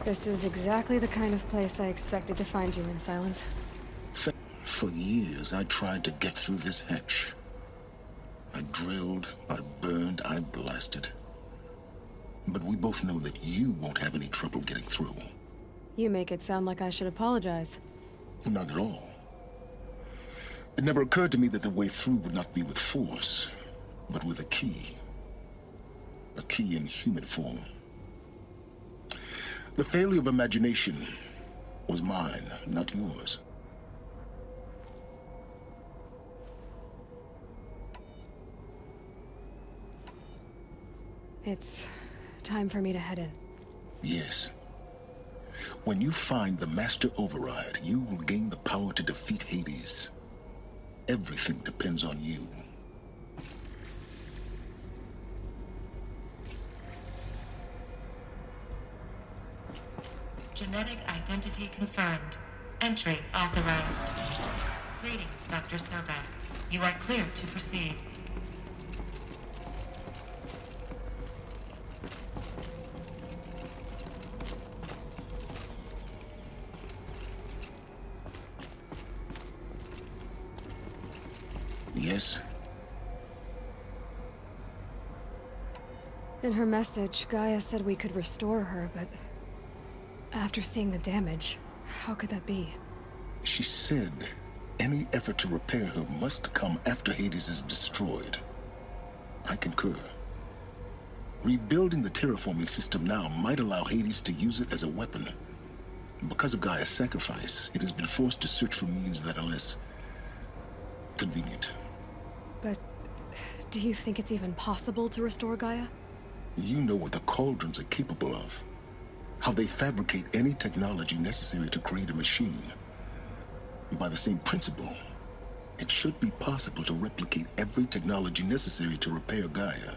This is exactly the kind of place I expected to find you in, Silence. For years, I tried to get through this hatch. I drilled, I burned, I blasted. But we both know that you won't have any trouble getting through. You make it sound like I should apologize. Not at all. It never occurred to me that the way through would not be with force, but with a key. A key in human form. The failure of imagination was mine, not yours. It's time for me to head in. Yes. When you find the Master Override, you will gain the power to defeat Hades. Everything depends on you. Genetic identity confirmed. Entry authorized. Greetings, Dr. Sobek. You are cleared to proceed. Yes? In her message, Gaia said we could restore her, but after seeing the damage, how could that be? She said any effort to repair her must come after Hades is destroyed. I concur. Rebuilding the terraforming system now might allow Hades to use it as a weapon. Because of Gaia's sacrifice, it has been forced to search for means that are less convenient. But do you think it's even possible to restore Gaia? You know what the cauldrons are capable of. How they fabricate any technology necessary to create a machine. By the same principle, it should be possible to replicate every technology necessary to repair Gaia.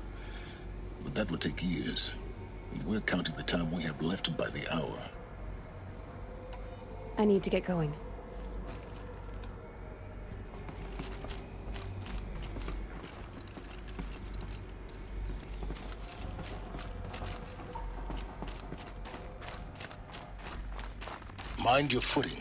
But that would take years. We're counting the time we have left by the hour. I need to get going. Mind your footing.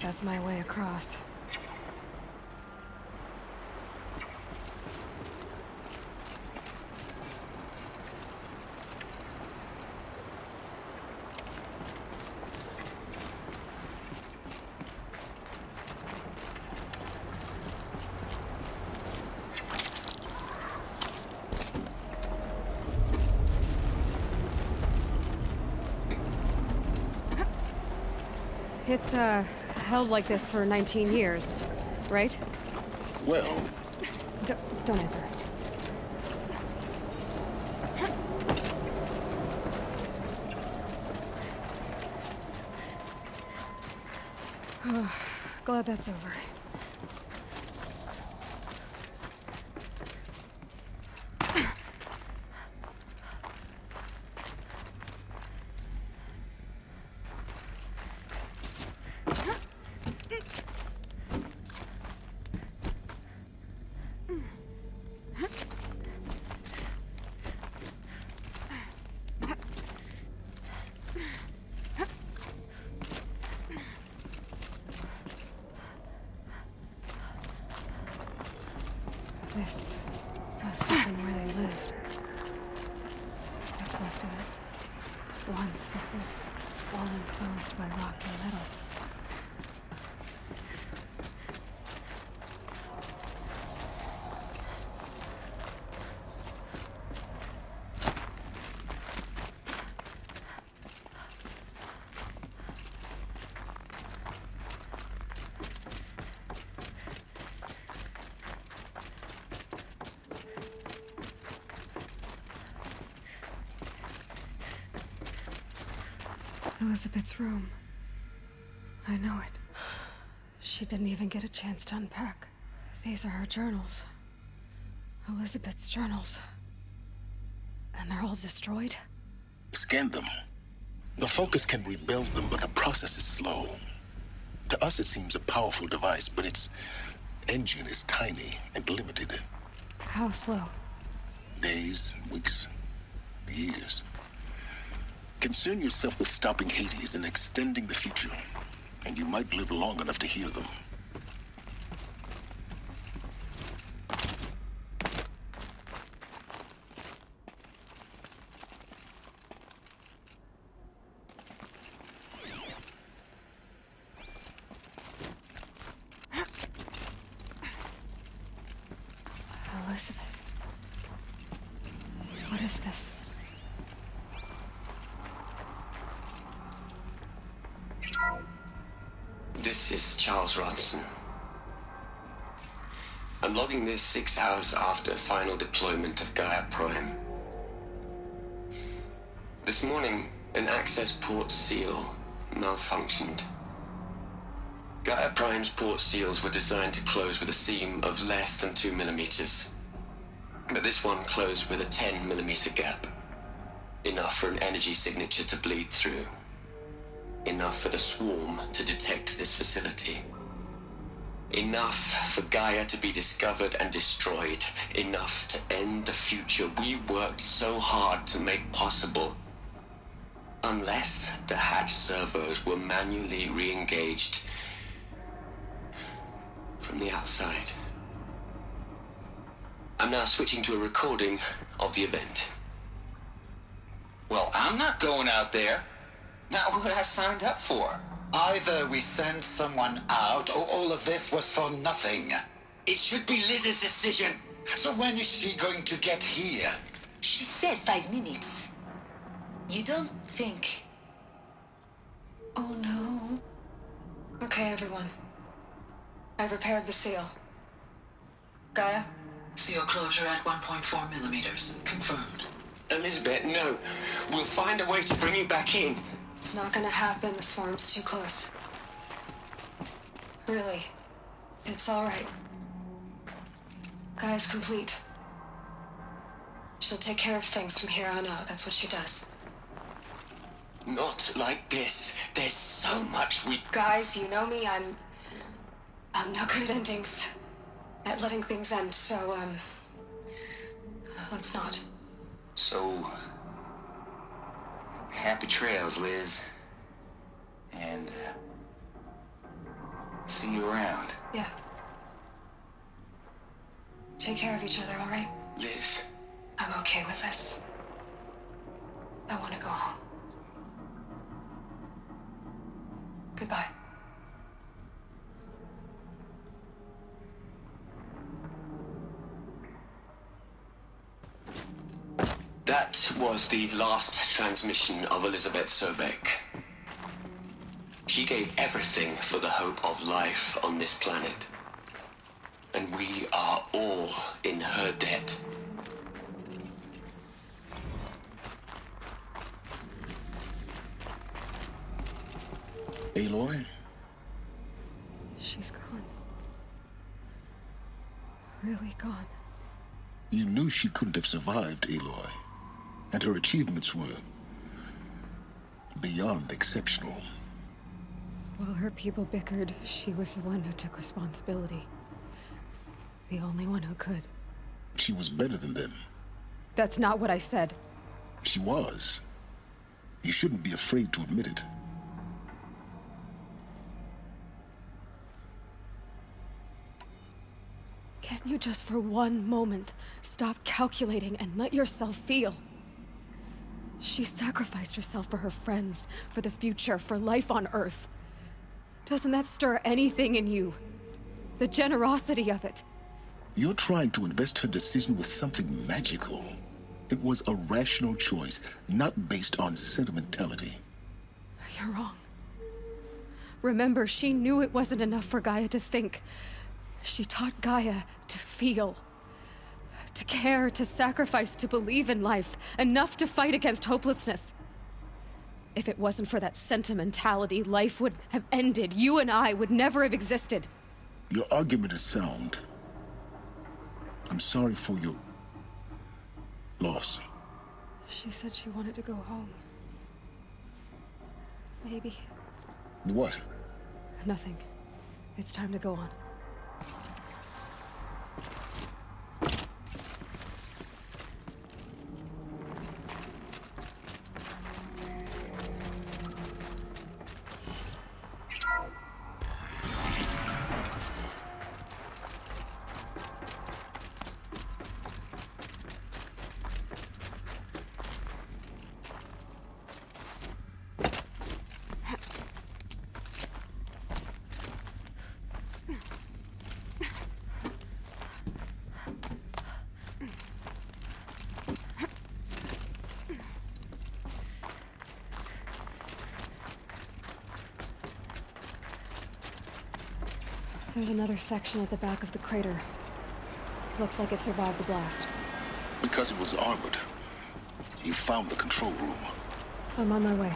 That's my way across. It's, held like this for 19 years, right? Well... Don't answer. Glad that's over. This must have been where they lived. It's left of it. Once this was all enclosed by rock and metal. Elizabeth's room. I know it. She didn't even get a chance to unpack. These are her journals. Elizabeth's journals. And they're all destroyed? Scan them. The Focus can rebuild them, but the process is slow. To us, it seems a powerful device, but its engine is tiny and limited. How slow? Days, weeks, years. Concern yourself with stopping Hades and extending the future, and you might live long enough to hear them. Elizabeth. What is this? This is Charles Ronson. I'm logging this 6 hours after final deployment of Gaia Prime. This morning, an access port seal malfunctioned. Gaia Prime's port seals were designed to close with a seam of less than 2 millimeters. But this one closed with a 10 millimeter gap. Enough for an energy signature to bleed through. Enough for the swarm to detect this facility. Enough for Gaia to be discovered and destroyed. Enough to end the future we worked so hard to make possible. Unless the hatch servos were manually re-engaged from the outside. I'm now switching to a recording of the event. Well, I'm not going out there. Not what I signed up for. Either we send someone out, or all of this was for nothing. It should be Liz's decision. So when is she going to get here? She said 5 minutes. You don't think... Oh no. Okay, everyone. I've repaired the seal. Gaia? Seal closure at 1.4 millimeters. Confirmed. Elizabeth, no. We'll find a way to bring you back in. It's not gonna happen. The swarm's too close. Really. It's alright. Gaia's complete. She'll take care of things from here on out. That's what she does. Not like this. There's so much we... Guys, you know me. I'm no good at endings. At letting things end, so, let's not. So... happy trails, Liz. And... see you around. Yeah. Take care of each other, alright? Liz. I'm okay with this. I want to go home. Goodbye. That was the last transmission of Elizabeth Sobek. She gave everything for the hope of life on this planet. And we are all in her debt. Aloy? She's gone. Really gone. You knew she couldn't have survived, Aloy. And her achievements were beyond exceptional. While her people bickered, she was the one who took responsibility. The only one who could. She was better than them. That's not what I said. She was. You shouldn't be afraid to admit it. Can't you just for one moment stop calculating and let yourself feel? She sacrificed herself for her friends, for the future, for life on Earth. Doesn't that stir anything in you? The generosity of it. You're trying to invest her decision with something magical. It was a rational choice, not based on sentimentality. You're wrong. Remember, she knew it wasn't enough for Gaia to think. She taught Gaia to feel. To care, to sacrifice, to believe in life. Enough to fight against hopelessness. If it wasn't for that sentimentality, life would have ended. You and I would never have existed. Your argument is sound. I'm sorry for your loss. She said she wanted to go home. Maybe. What? Nothing. It's time to go on. There's another section at the back of the crater. Looks like it survived the blast. Because it was armored. You found the control room. I'm on my way.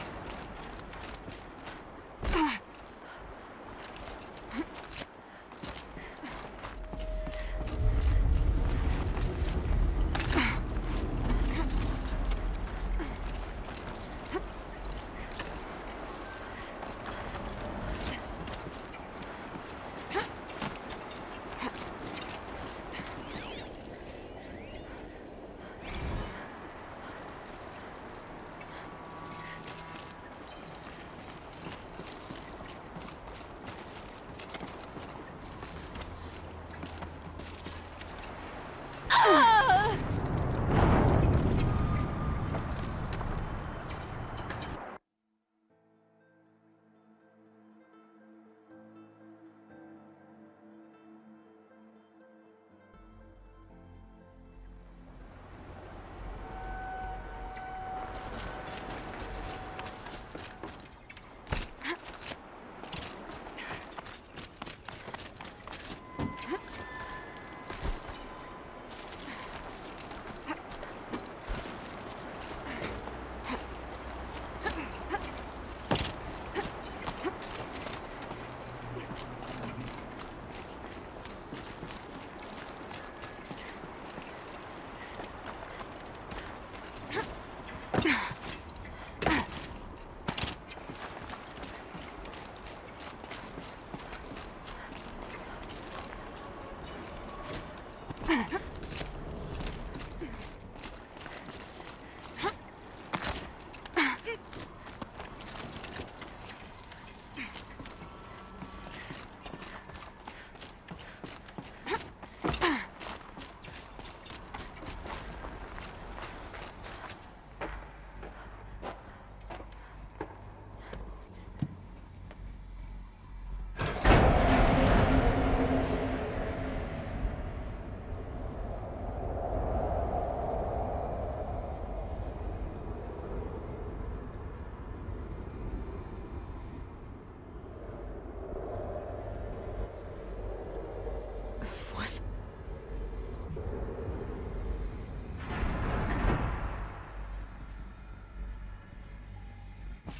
What?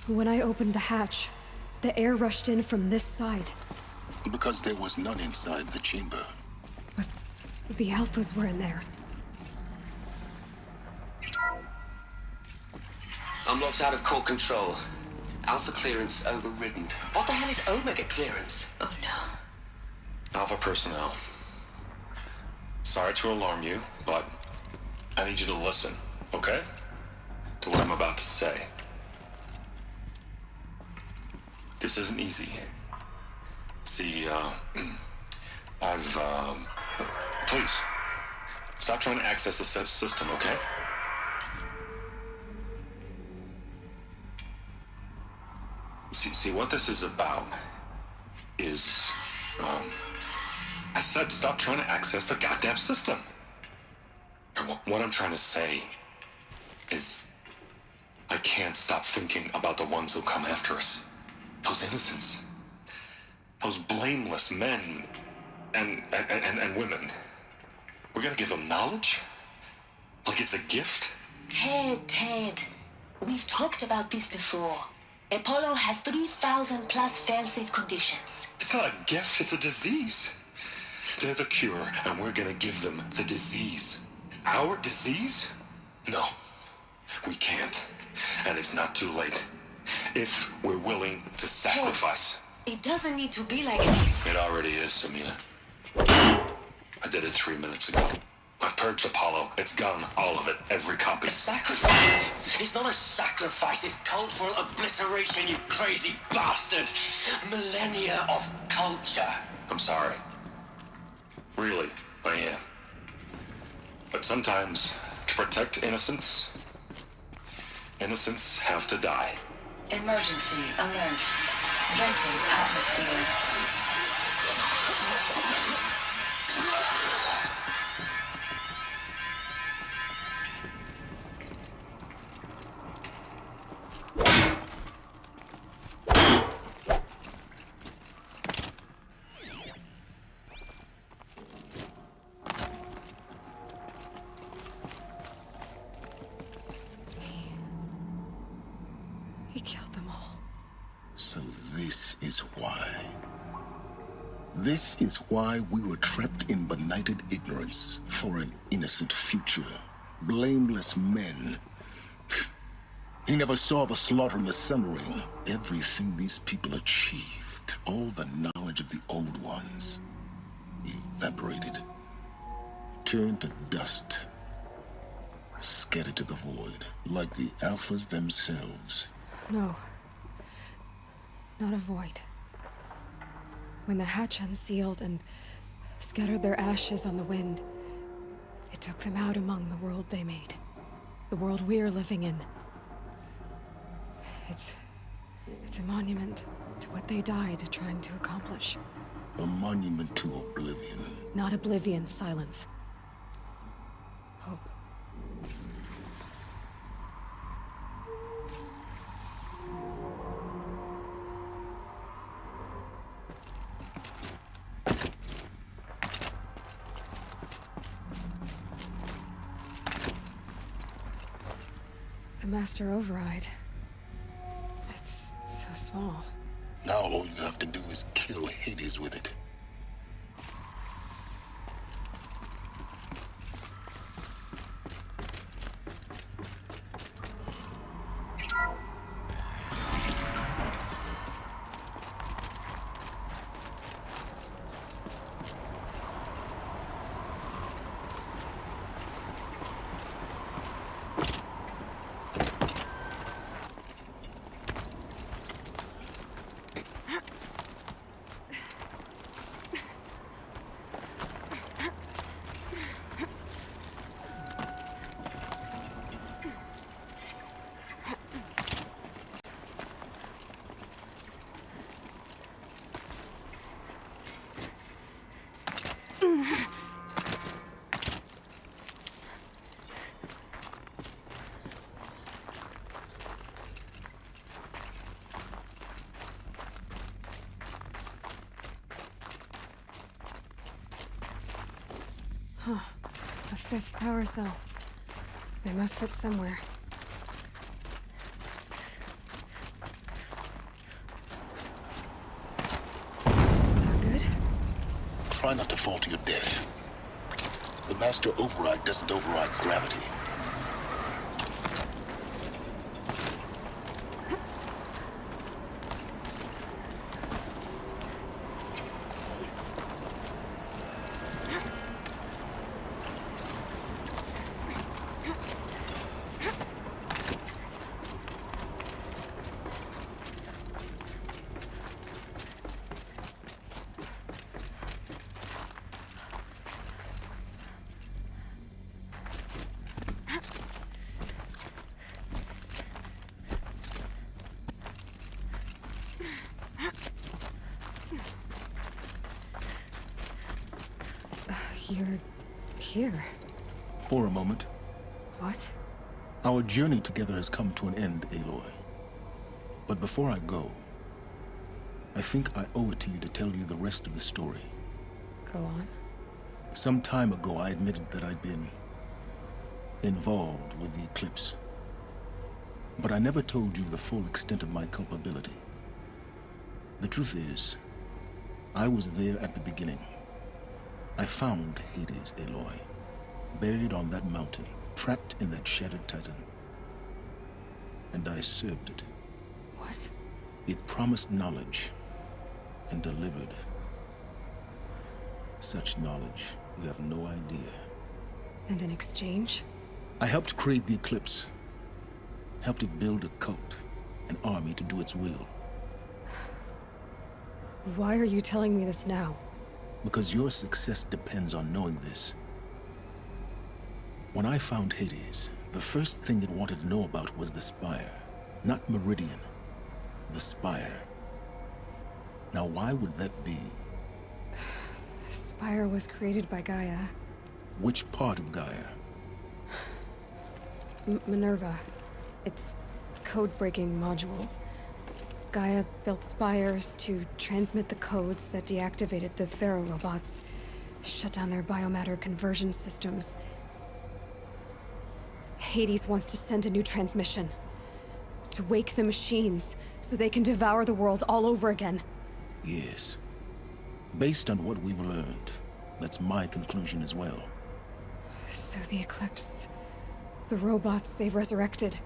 When I opened the hatch, the air rushed in from this side. Because there was none inside the chamber. But the alphas were in there. Unlocked out of core control. Alpha clearance overridden. What the hell is Omega clearance? Oh no. Alpha personnel. Sorry to alarm you, but I need you to listen, okay? To what I'm about to say. This isn't easy. See, please, stop trying to access the system, okay? See, what this is about is, I said stop trying to access the goddamn system. What I'm trying to say is I can't stop thinking about the ones who come after us. Those innocents. Those blameless men and women. We're gonna give them knowledge? Like it's a gift? Ted, we've talked about this before. Apollo has 3,000 plus fail-safe conditions. It's not a gift, it's a disease. They're the cure, and we're gonna give them the disease. Our disease? No, we can't. And it's not too late. If we're willing to sacrifice. It doesn't need to be like this. It already is, Samina. I did it 3 minutes ago. I've purged Apollo. It's gone, all of it, every copy. A sacrifice? It's not a sacrifice, it's cultural obliteration, you crazy bastard! Millennia of culture. I'm sorry. Really, I am. But sometimes, to protect innocence, innocents have to die. Emergency alert. Venting atmosphere. He killed them all. So this is why. This is why we were trapped in benighted ignorance for an innocent future. Blameless men. He never saw the slaughter in the sun ring. Everything these people achieved, all the knowledge of the old ones, evaporated, turned to dust, scattered to the void, like the Alphas themselves. No. Not a void. When the hatch unsealed and scattered their ashes on the wind, it took them out among the world they made. The world we're living in. It's a monument to what they died trying to accomplish. A monument to oblivion. Not oblivion, silence. Hope. The Master Override. It's so small. Now all you have to do is kill Hades with it. Huh. A fifth power cell. They must fit somewhere. Is that good? Try not to fall to your death. The Master Override doesn't override gravity. You're here. For a moment. What? Our journey together has come to an end, Aloy. But before I go, I think I owe it to you to tell you the rest of the story. Go on. Some time ago, I admitted that I'd been involved with the eclipse. But I never told you the full extent of my culpability. The truth is, I was there at the beginning. I found Hades, Aloy, buried on that mountain, trapped in that shattered titan. And I served it. What? It promised knowledge and delivered. Such knowledge, you have no idea. And in exchange? I helped create the eclipse. Helped it build a cult, an army to do its will. Why are you telling me this now? Because your success depends on knowing this. When I found Hades, the first thing it wanted to know about was the Spire. Not Meridian. The Spire. Now, why would that be? The Spire was created by Gaia. Which part of Gaia? Minerva. Its code-breaking module. Gaia built spires to transmit the codes that deactivated the Pharaoh robots, shut down their biomatter conversion systems. Hades wants to send a new transmission. To wake the machines, so they can devour the world all over again. Yes. Based on what we've learned, that's my conclusion as well. So the Eclipse... the robots they've resurrected...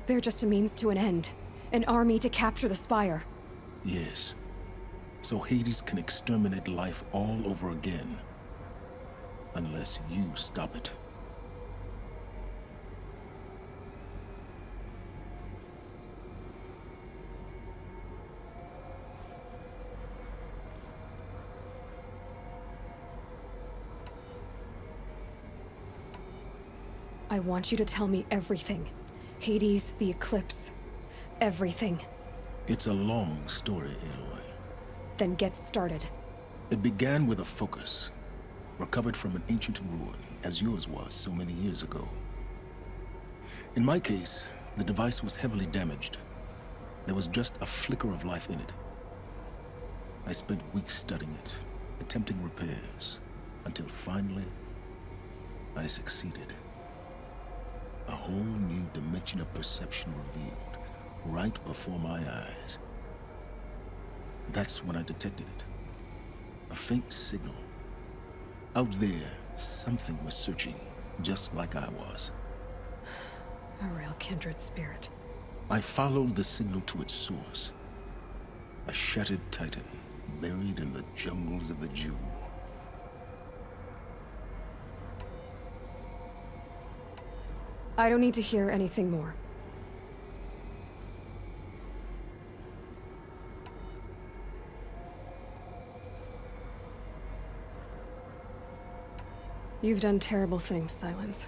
they're just a means to an end. An army to capture the Spire. Yes. So Hades can exterminate life all over again. Unless you stop it. I want you to tell me everything. Hades, the Eclipse. Everything. It's a long story, Aloy. Then get started. It began with a focus, recovered from an ancient ruin, as yours was so many years ago. In my case, the device was heavily damaged. There was just a flicker of life in it. I spent weeks studying it, attempting repairs, until finally, I succeeded. A whole new dimension of perception revealed, right before my eyes. That's when I detected it. A faint signal. Out there, something was searching, just like I was. A real kindred spirit. I followed the signal to its source. A shattered titan, buried in the jungles of the Jewel. I don't need to hear anything more. You've done terrible things, Silence.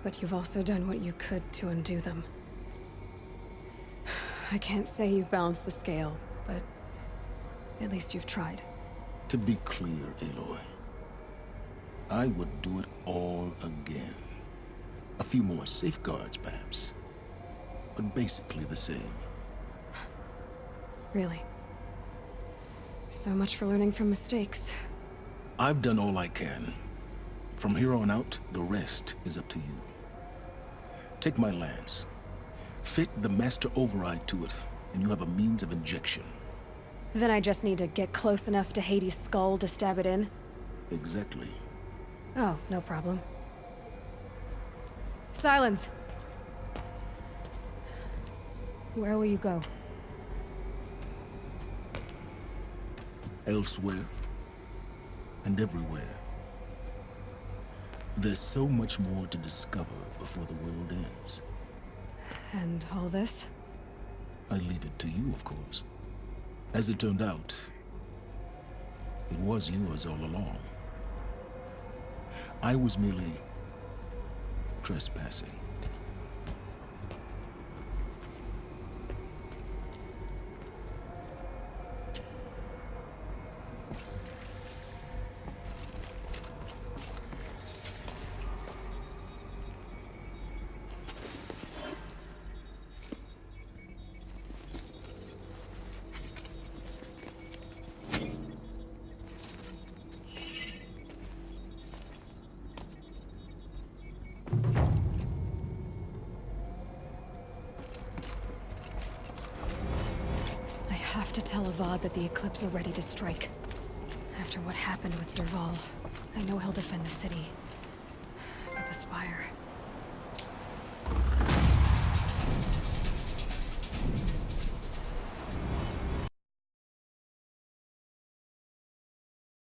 But you've also done what you could to undo them. I can't say you've balanced the scale, but at least you've tried. To be clear, Aloy, I would do it all again. A few more safeguards, perhaps, but basically the same. Really? So much for learning from mistakes. I've done all I can. From here on out, the rest is up to you. Take my lance. Fit the master override to it, and you have a means of injection. Then I just need to get close enough to Hades' skull to stab it in? Exactly. Oh, no problem. Silence! Where will you go? Elsewhere. And everywhere. There's so much more to discover before the world ends. And all this? I leave it to you, of course. As it turned out, it was yours all along. I was merely trespassing. tell Avad that the Eclipse are ready to strike. After what happened with Derval, I know he'll defend the city. But the Spire...